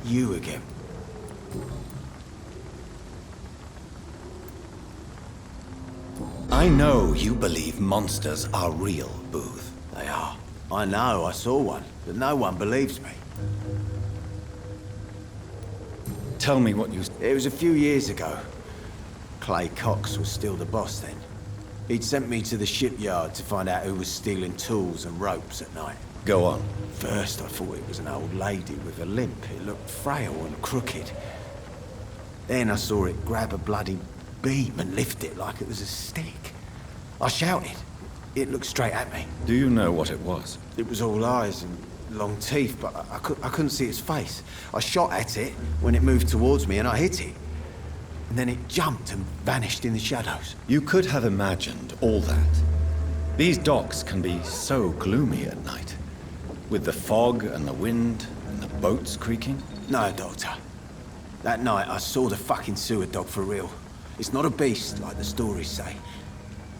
You again. I know you believe monsters are real, Booth. They are. I know, I saw one, but no one believes me. Tell me what you... It was a few years ago. Clay Cox was still the boss then. He'd sent me to the shipyard to find out who was stealing tools and ropes at night. Go on. First, I thought it was an old lady with a limp. It looked frail and crooked. Then I saw it grab a bloody beam and lift it like it was a stick. I shouted. It looked straight at me. Do you know what it was? It was all eyes and long teeth, but I couldn't see its face. I shot at it when it moved towards me and I hit it. And then it jumped and vanished in the shadows. You could have imagined all that. These docks can be so gloomy at night. With the fog and the wind and the boats creaking. No, Doctor. That night I saw the fucking sewer dog for real. It's not a beast like the stories say.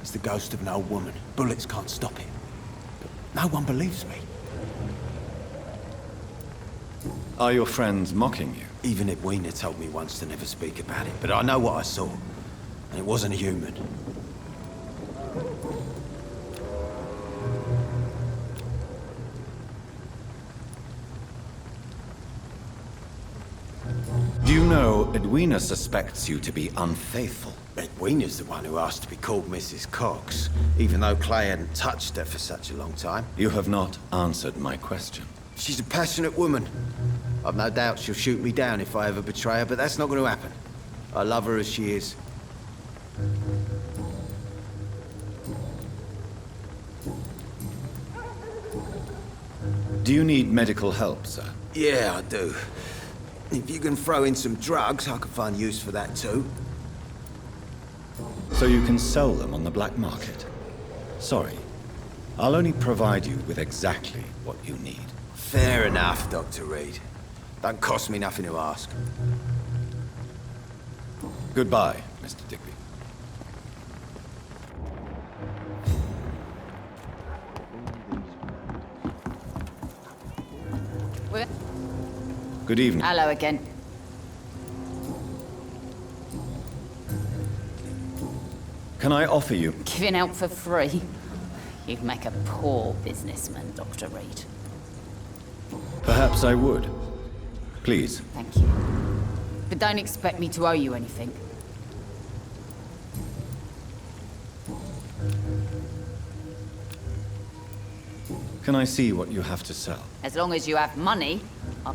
It's the ghost of an old woman. Bullets can't stop it. But no one believes me. Are your friends mocking you? Even Edwina told me once to never speak about it, but I know what I saw. And it wasn't a human. Do you know Edwina suspects you to be unfaithful? Edwina's the one who asked to be called Mrs. Cox, even though Clay hadn't touched her for such a long time. You have not answered my question. She's a passionate woman. I've no doubt she'll shoot me down if I ever betray her, but that's not going to happen. I love her as she is. Do you need medical help, sir? Yeah, I do. If you can throw in some drugs, I can find use for that too. So you can sell them on the black market? Sorry. I'll only provide you with exactly what you need. Fair enough, Dr. Reed. Don't cost me nothing to ask. Goodbye, Mr. Digby. Good evening. Hello again. Can I offer you... Giving out for free? You'd make a poor businessman, Dr. Reed. Perhaps I would. Please. Thank you. But don't expect me to owe you anything. Can I see what you have to sell? As long as you have money, I'll...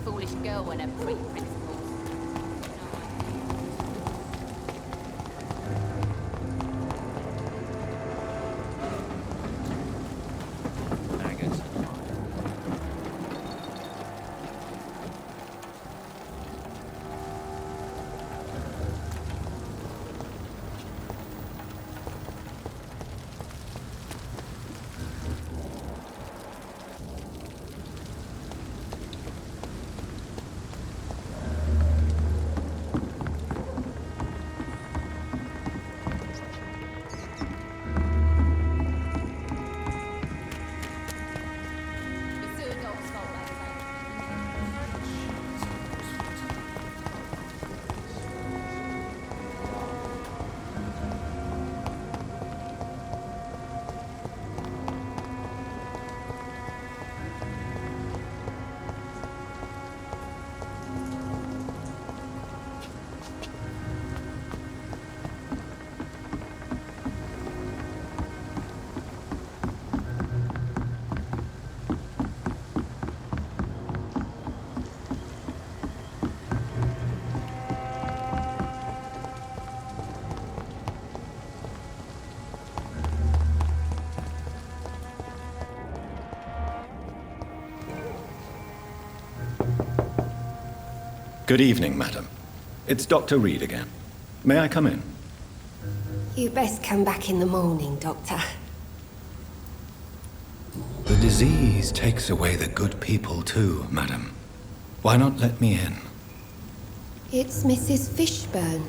Foolish girl and her free principles. Good evening, madam. It's Dr. Reed again. May I come in? You best come back in the morning, Doctor. The disease takes away the good people too, madam. Why not let me in? It's Mrs. Fishburne.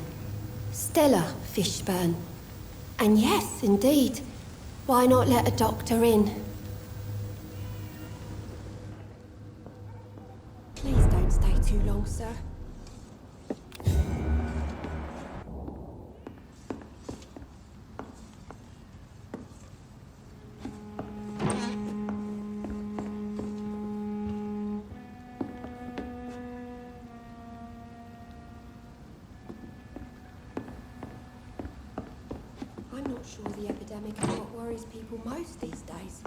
Stella Fishburne. And yes, indeed. Why not let a doctor in? Please don't stay too long, sir. I'm not sure the epidemic is what worries people most these days.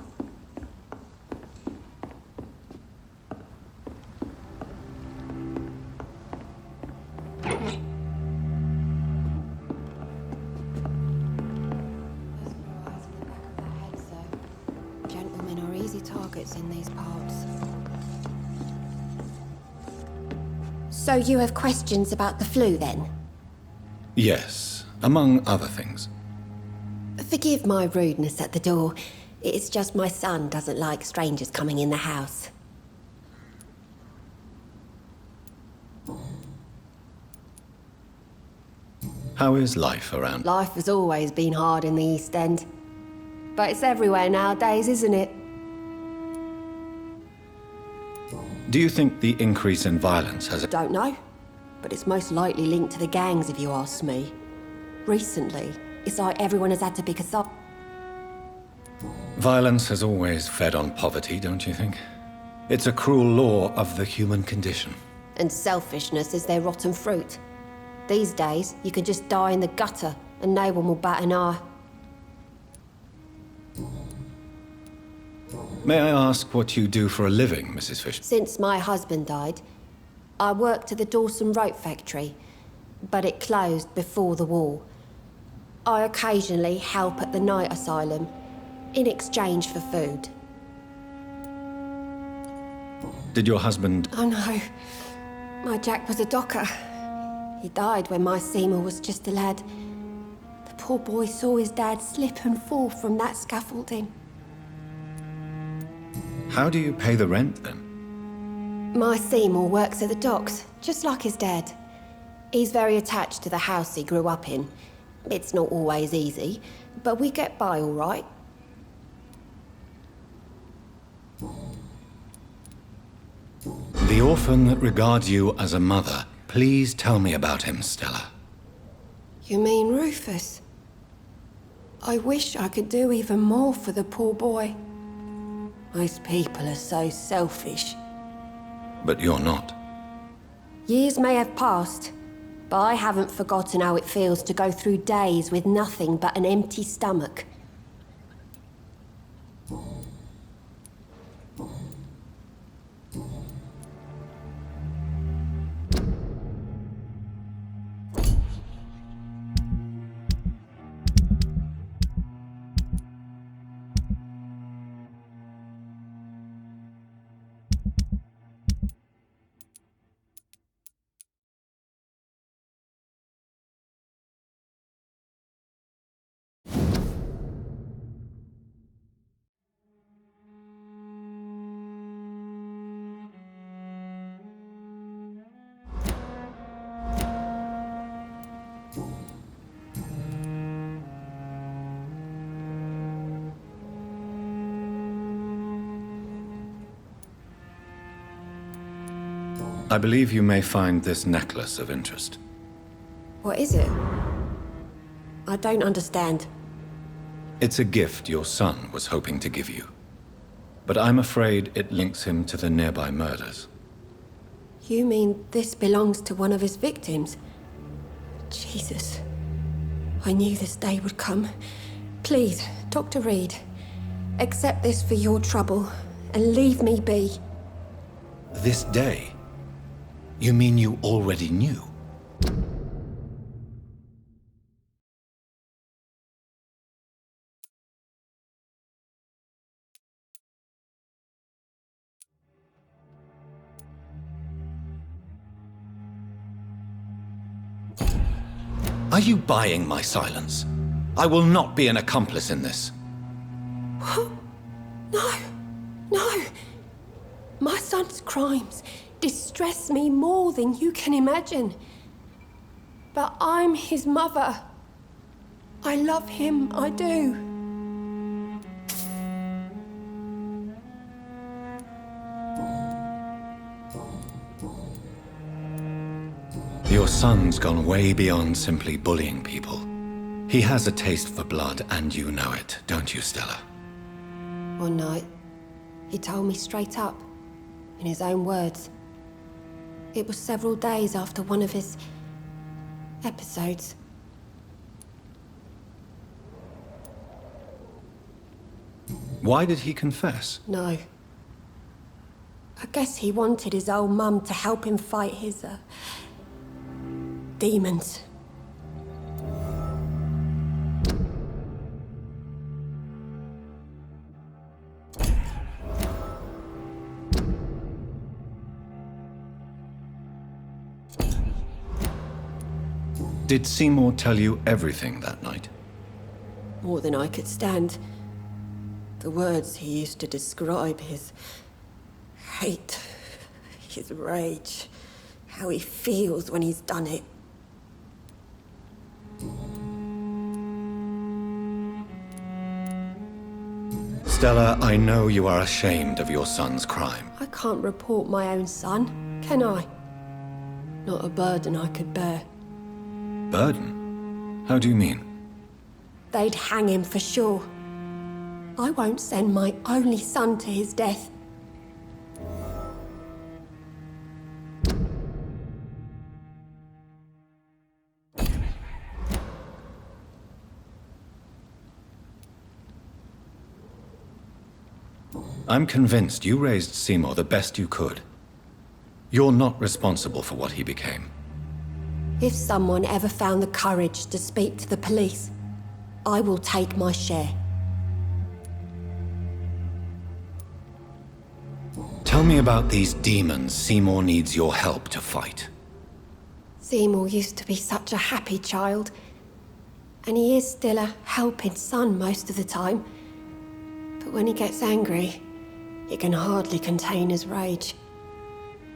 Gentlemen are easy targets in these parts. So you have questions about the flu, then? Yes, among other things. Forgive my rudeness at the door. It's just my son doesn't like strangers coming in the house. How is life around? Life has always been hard in the East End. But it's everywhere nowadays, isn't it? Do you think the increase in violence has... Don't know. But it's most likely linked to the gangs, if you ask me. Recently, it's like everyone has had to pick a side. Violence has always fed on poverty, don't you think? It's a cruel law of the human condition. And selfishness is their rotten fruit. These days, you can just die in the gutter and no one will bat an eye. May I ask what you do for a living, Mrs. Fish? Since my husband died, I worked at the Dawson Rope Factory, but it closed before the war. I occasionally help at the night asylum, in exchange for food. Did your husband... Oh no, my Jack was a docker. He died when my Seymour was just a lad. The poor boy saw his dad slip and fall from that scaffolding. How do you pay the rent, then? My Seymour works at the docks, just like his dad. He's very attached to the house he grew up in. It's not always easy, but we get by all right. The orphan that regards you as a mother. Please tell me about him, Stella. You mean Rufus? I wish I could do even more for the poor boy. Most people are so selfish. But you're not. Years may have passed, but I haven't forgotten how it feels to go through days with nothing but an empty stomach. I believe you may find this necklace of interest. What is it? I don't understand. It's a gift your son was hoping to give you. But I'm afraid it links him to the nearby murders. You mean this belongs to one of his victims? Jesus. I knew this day would come. Please, Dr. Reed, accept this for your trouble and leave me be. This day? You mean you already knew? Are you buying my silence? I will not be an accomplice in this. No, no. My son's crimes distress me more than you can imagine. But I'm his mother. I love him, I do. Your son's gone way beyond simply bullying people. He has a taste for blood, and you know it, don't you, Stella? One night, he told me straight up, in his own words. It was several days after one of his episodes. Why did he confess? No. I guess he wanted his old mum to help him fight his, demons. Did Seymour tell you everything that night? More than I could stand. The words he used to describe his hate, his rage, how he feels when he's done it. Stella, I know you are ashamed of your son's crime. I can't report my own son, can I? Not a burden I could bear. Burden? How do you mean? They'd hang him for sure. I won't send my only son to his death. I'm convinced you raised Seymour the best you could. You're not responsible for what he became. If someone ever found the courage to speak to the police, I will take my share. Tell me about these demons Seymour needs your help to fight. Seymour used to be such a happy child, and he is still a helping son most of the time. But when he gets angry, he can hardly contain his rage.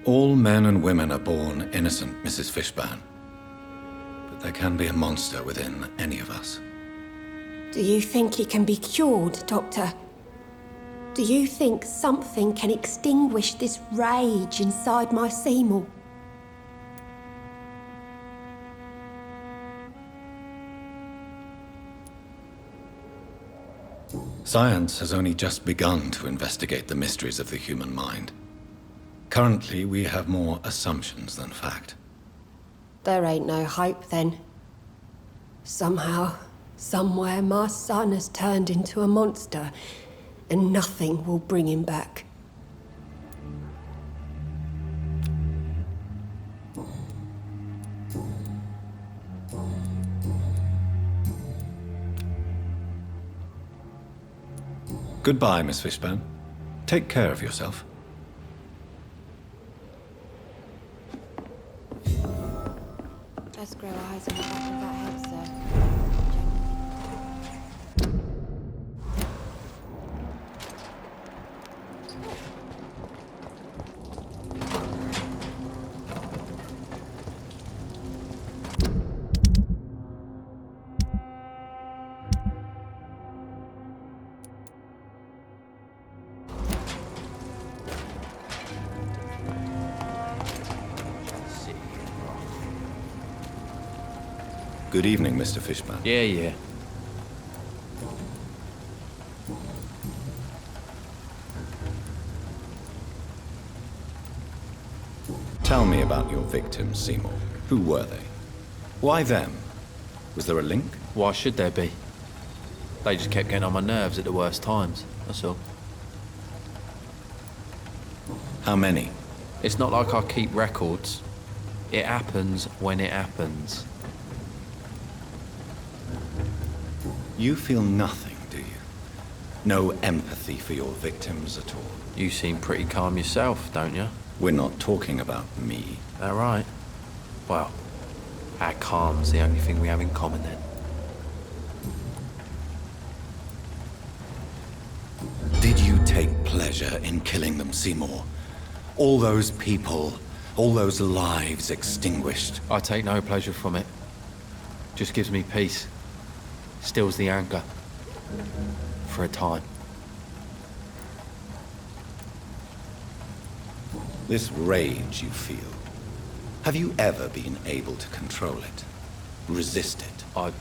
All men and women are born innocent, Mrs. Fishburne. But there can be a monster within any of us. Do you think he can be cured, Doctor? Do you think something can extinguish this rage inside my Seymour? Science has only just begun to investigate the mysteries of the human mind. Currently, we have more assumptions than fact. There ain't no hope then. Somehow, somewhere, my son has turned into a monster, and nothing will bring him back. Goodbye, Miss Fishburne. Take care of yourself. Just grow eyes on the back of that head, sir. Good evening, Mr. Fishburne. Yeah. Tell me about your victims, Seymour. Who were they? Why them? Was there a link? Why should there be? They just kept getting on my nerves at the worst times, that's all. How many? It's not like I keep records. It happens when it happens. You feel nothing, do you? No empathy for your victims at all? You seem pretty calm yourself, don't you? We're not talking about me. That right? Well, our calm's the only thing we have in common then. Did you take pleasure in killing them, Seymour? All those people, all those lives extinguished. I take no pleasure from it. Just gives me peace. Stills the anger. For a time. This rage you feel, have you ever been able to control it? Resist it? I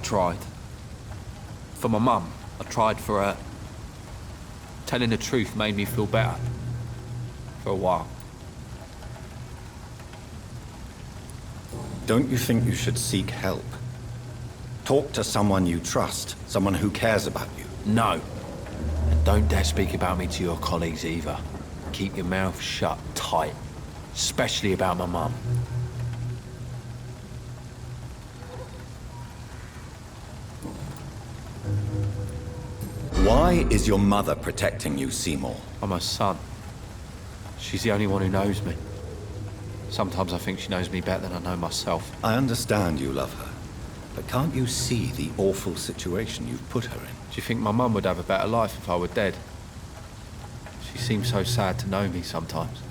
tried. For my mum, I tried for her. Telling the truth made me feel better. For a while. Don't you think you should seek help? Talk to someone you trust, someone who cares about you. No. And don't dare speak about me to your colleagues either. Keep your mouth shut tight. Especially about my mum. Why is your mother protecting you, Seymour? I'm her son. She's the only one who knows me. Sometimes I think she knows me better than I know myself. I understand you love her, but can't you see the awful situation you've put her in? Do you think my mum would have a better life if I were dead? She seems so sad to know me sometimes.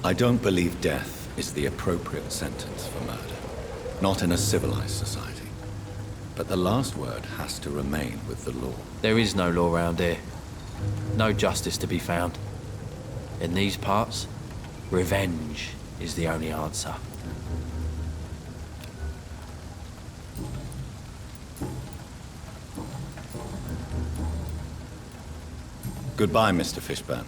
I don't believe death is the appropriate sentence for murder. Not in a civilized society. But the last word has to remain with the law. There is no law around here. No justice to be found. In these parts, revenge is the only answer. Goodbye, Mr. Fishburne.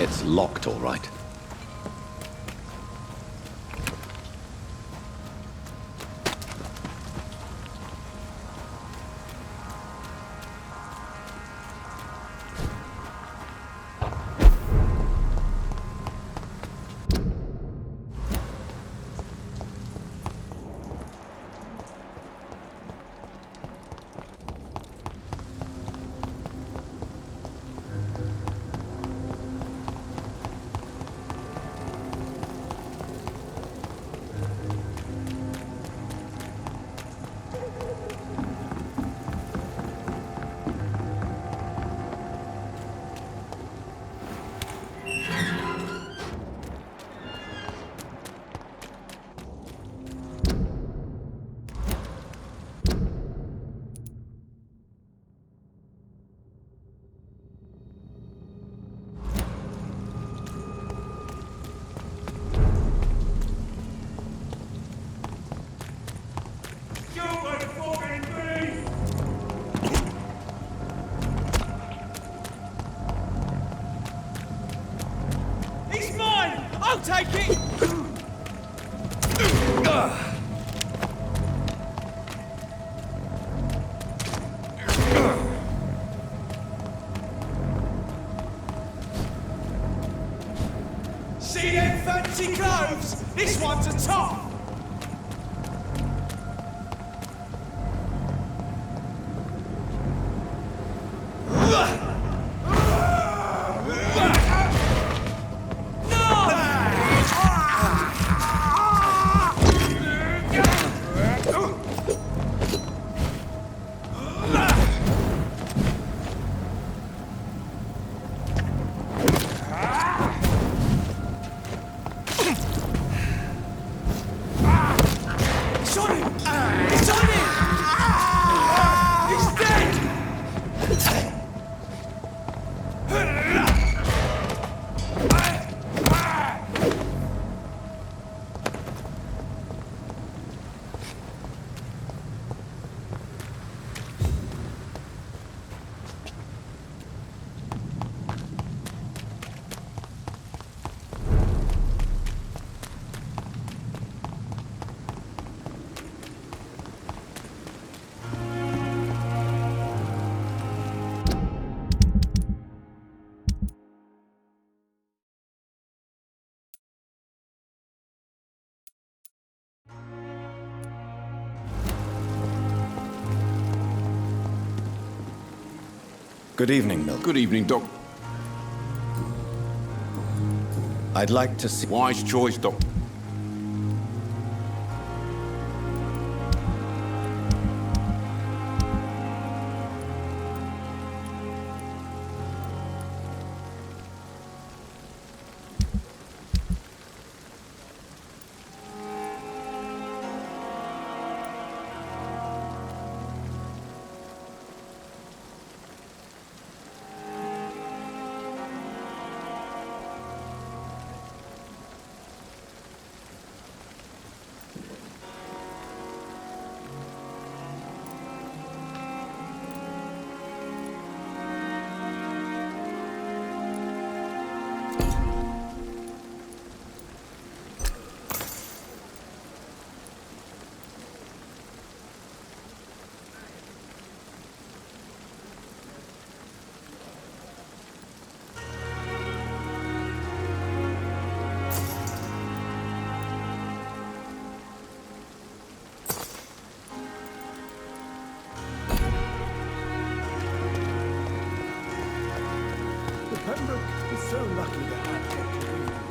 It's locked, all right. Take it! See them fancy clothes? This one's a top! Good evening, Milk. Good evening, Doc. I'd like to see... Wise choice, Doc. Pembroke is so lucky to have Dr. Reed.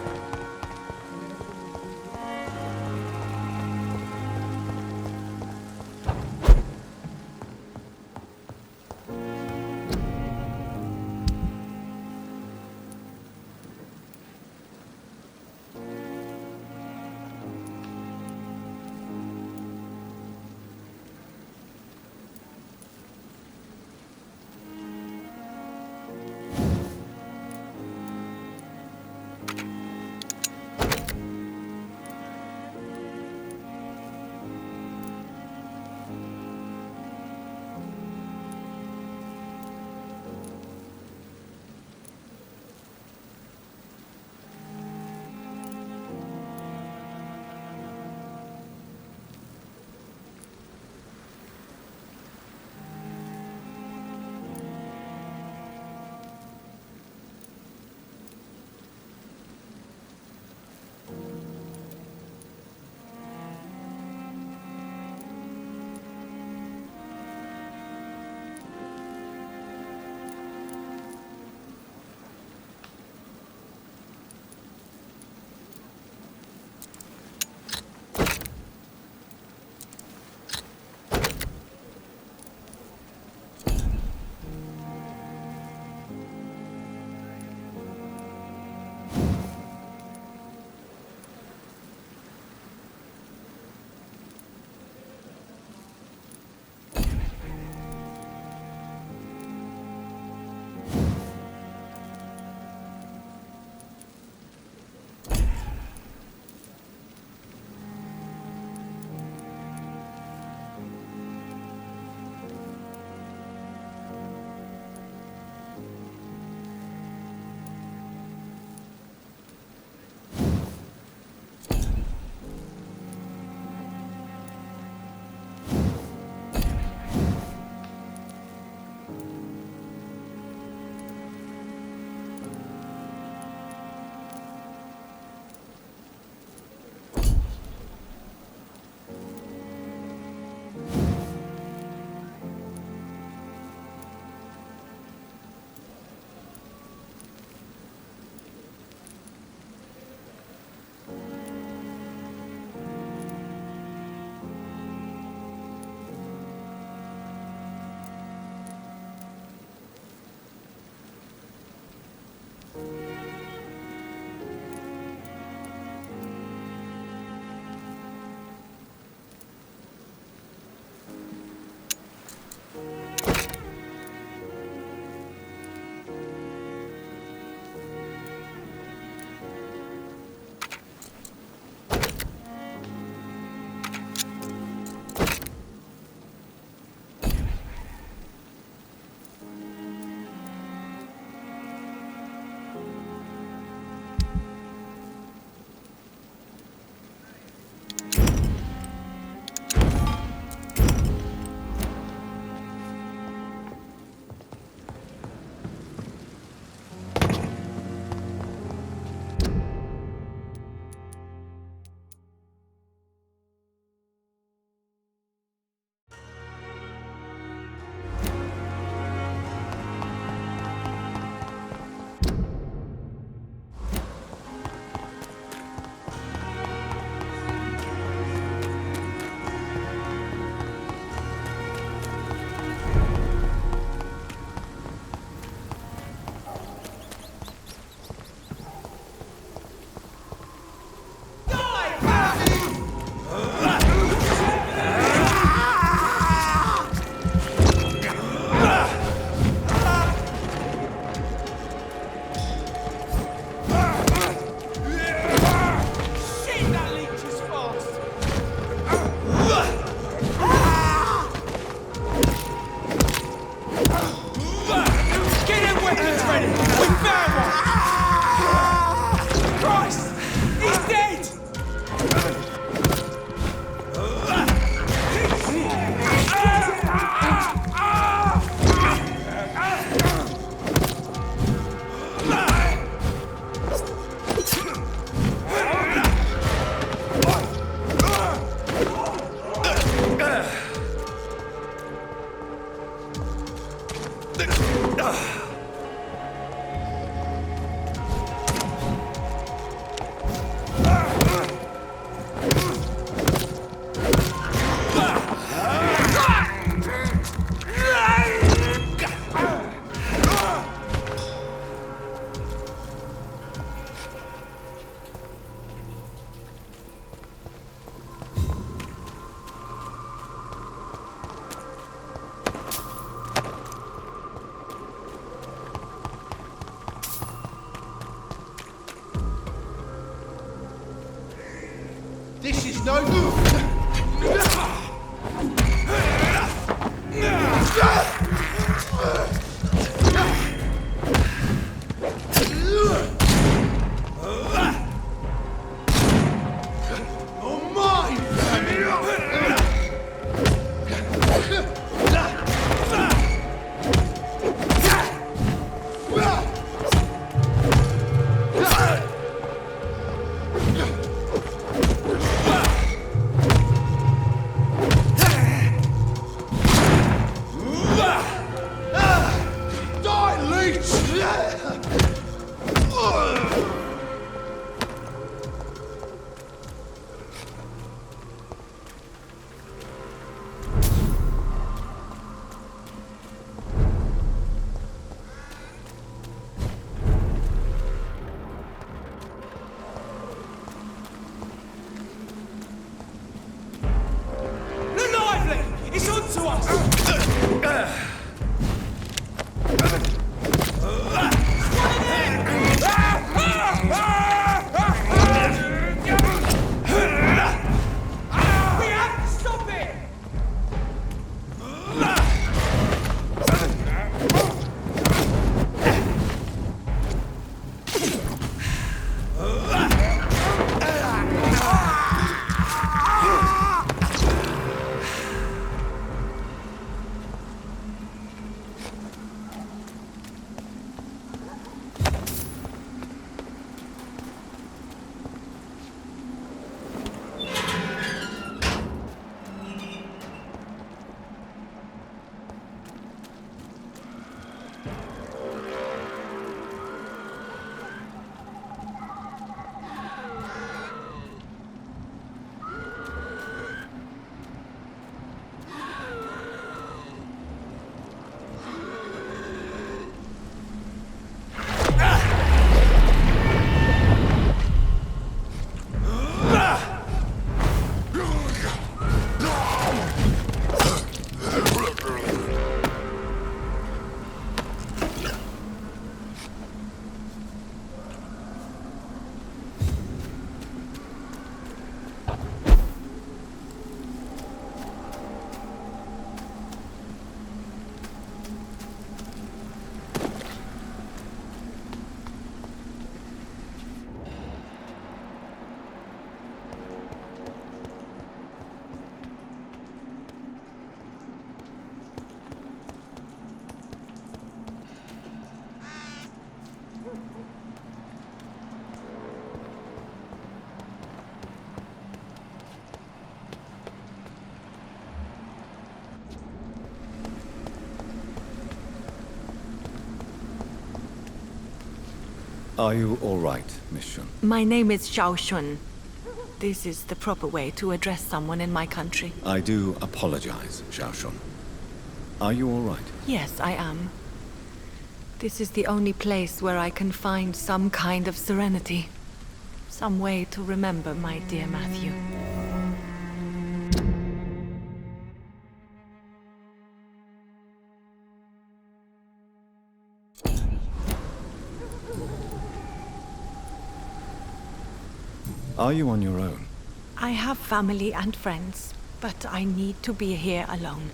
This is no... It's onto us! We have to stop it! Are you all right, Miss Shun? My name is Xiao Shun. This is the proper way to address someone in my country. I do apologize, Xiao Shun. Are you all right? Yes, I am. This is the only place where I can find some kind of serenity. Some way to remember my dear Matthew. Are you on your own? I have family and friends, but I need to be here alone.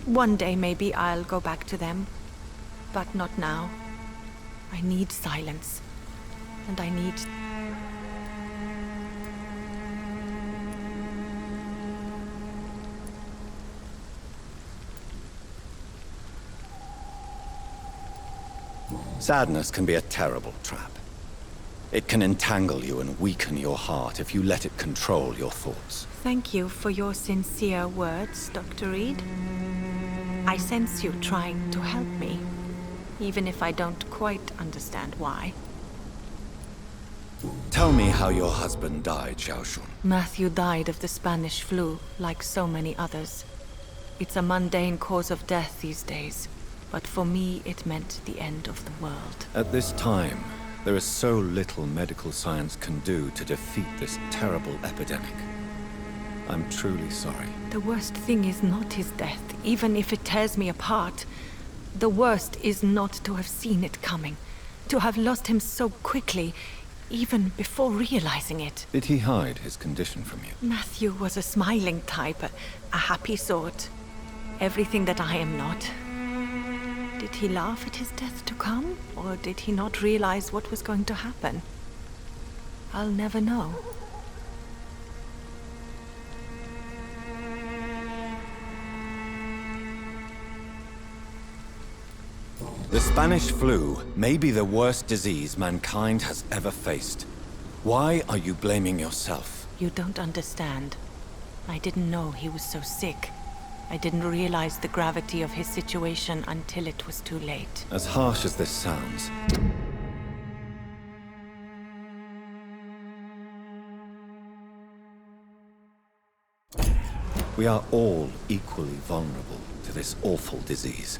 One day maybe I'll go back to them, but not now. I need silence, and I need... Sadness can be a terrible trap. It can entangle you and weaken your heart if you let it control your thoughts. Thank you for your sincere words, Dr. Reed. I sense you trying to help me, even if I don't quite understand why. Tell me how your husband died, Xiaoshun. Matthew died of the Spanish flu, like so many others. It's a mundane cause of death these days, but for me it meant the end of the world. At this time, there is so little medical science can do to defeat this terrible epidemic. I'm truly sorry. The worst thing is not his death, even if it tears me apart. The worst is not to have seen it coming, to have lost him so quickly, even before realizing it. Did he hide his condition from you? Matthew was a smiling type, a happy sort. Everything that I am not. Did he laugh at his death to come, or did he not realize what was going to happen? I'll never know. The Spanish flu may be the worst disease mankind has ever faced. Why are you blaming yourself? You don't understand. I didn't know he was so sick. I didn't realize the gravity of his situation until it was too late. As harsh as this sounds, we are all equally vulnerable to this awful disease.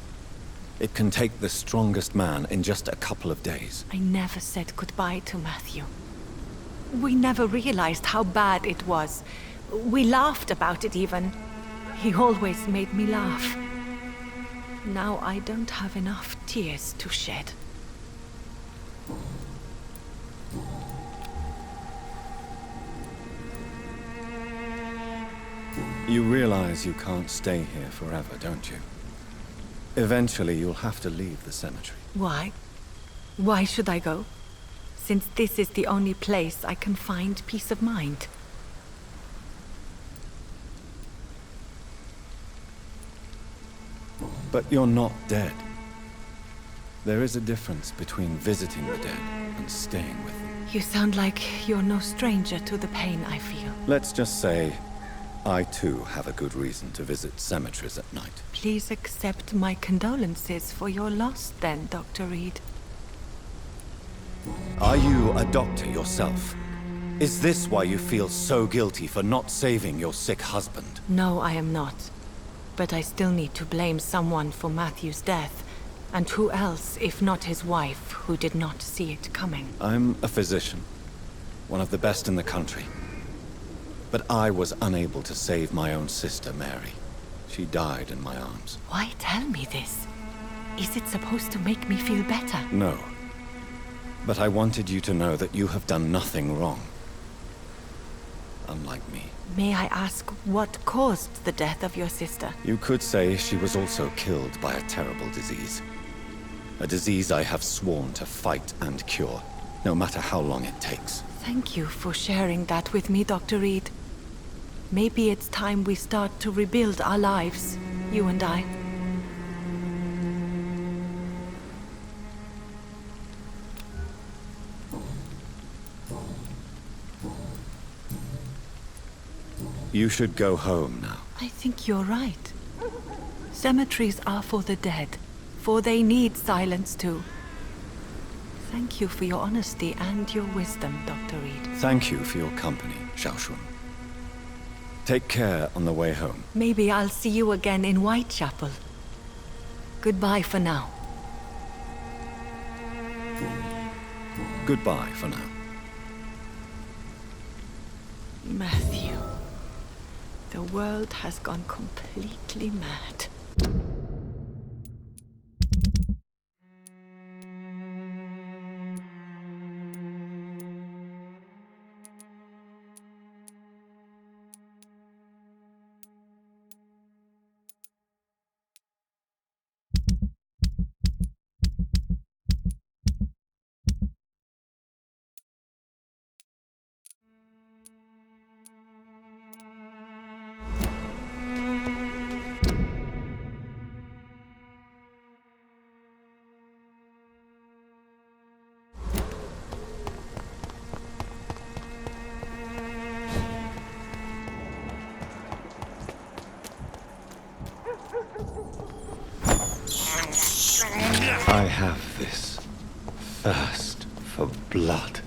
It can take the strongest man in just a couple of days. I never said goodbye to Matthew. We never realized how bad it was. We laughed about it even. He always made me laugh. Now I don't have enough tears to shed. You realize you can't stay here forever, don't you? Eventually, you'll have to leave the cemetery. Why? Why should I go? Since this is the only place I can find peace of mind. But you're not dead. There is a difference between visiting the dead and staying with them. You sound like you're no stranger to the pain I feel. Let's just say, I too have a good reason to visit cemeteries at night. Please accept my condolences for your loss then, Dr. Reed. Are you a doctor yourself? Is this why you feel so guilty for not saving your sick husband? No, I am not. But I still need to blame someone for Matthew's death. And who else, if not his wife, who did not see it coming? I'm a physician, one of the best in the country. But I was unable to save my own sister, Mary. She died in my arms. Why tell me this? Is it supposed to make me feel better? No. But I wanted you to know that you have done nothing wrong. Unlike me. May I ask what caused the death of your sister? You could say she was also killed by a terrible disease. A disease I have sworn to fight and cure, no matter how long it takes. Thank you for sharing that with me, Dr. Reed. Maybe it's time we start to rebuild our lives, you and I. You should go home now. I think you're right. Cemeteries are for the dead, for they need silence too. Thank you for your honesty and your wisdom, Dr. Reed. Thank you for your company, Xiaoshun. Take care on the way home. Maybe I'll see you again in Whitechapel. Goodbye for now. Goodbye for now. Matthew. The world has gone completely mad. I have this thirst for blood.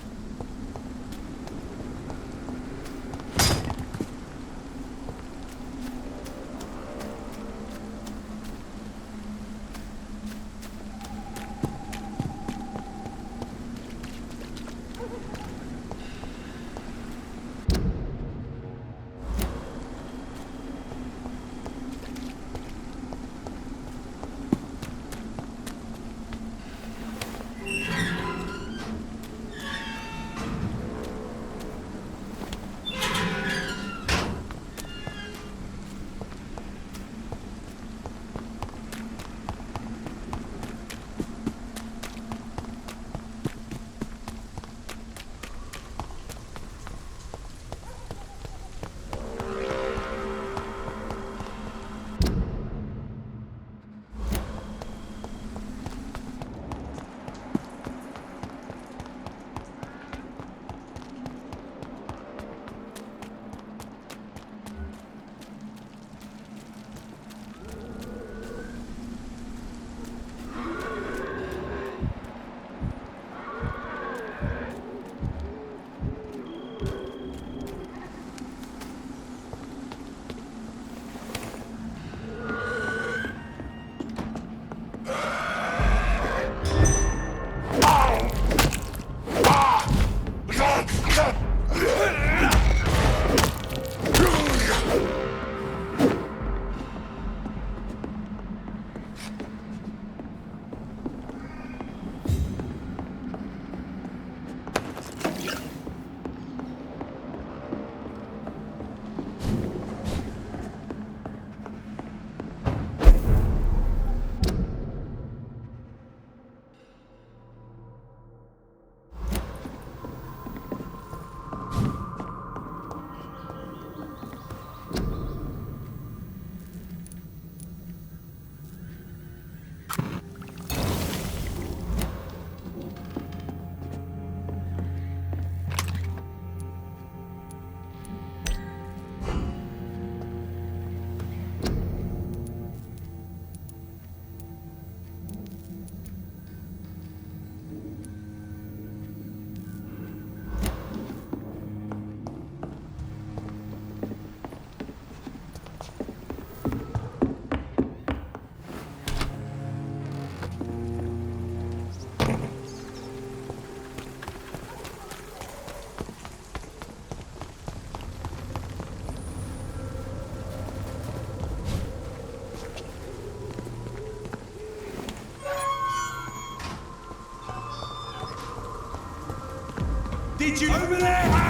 Did you... Over there!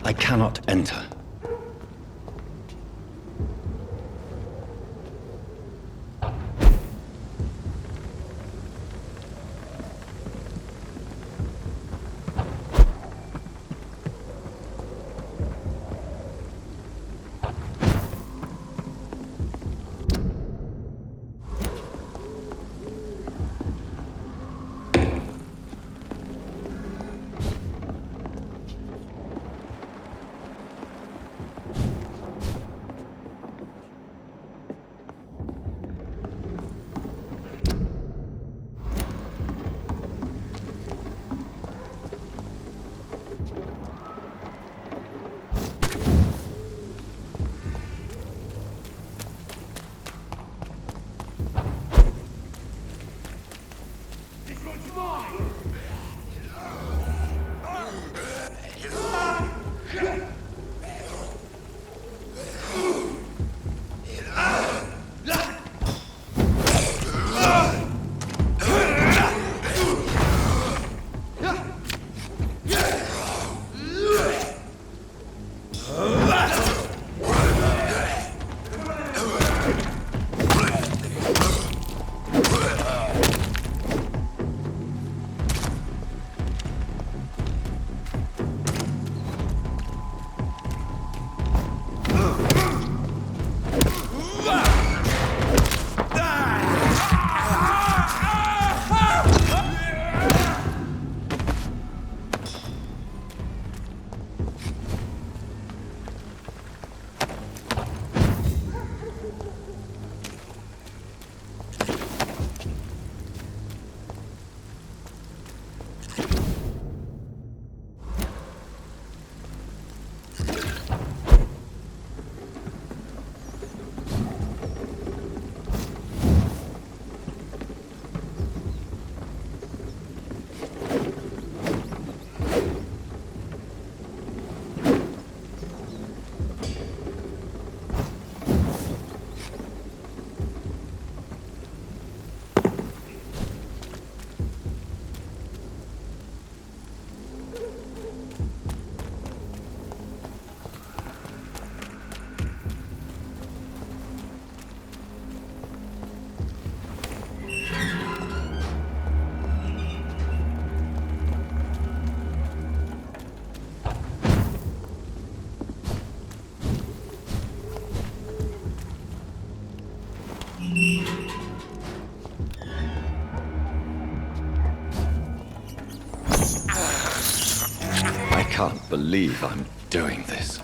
I cannot enter. can't believe I'm doing this.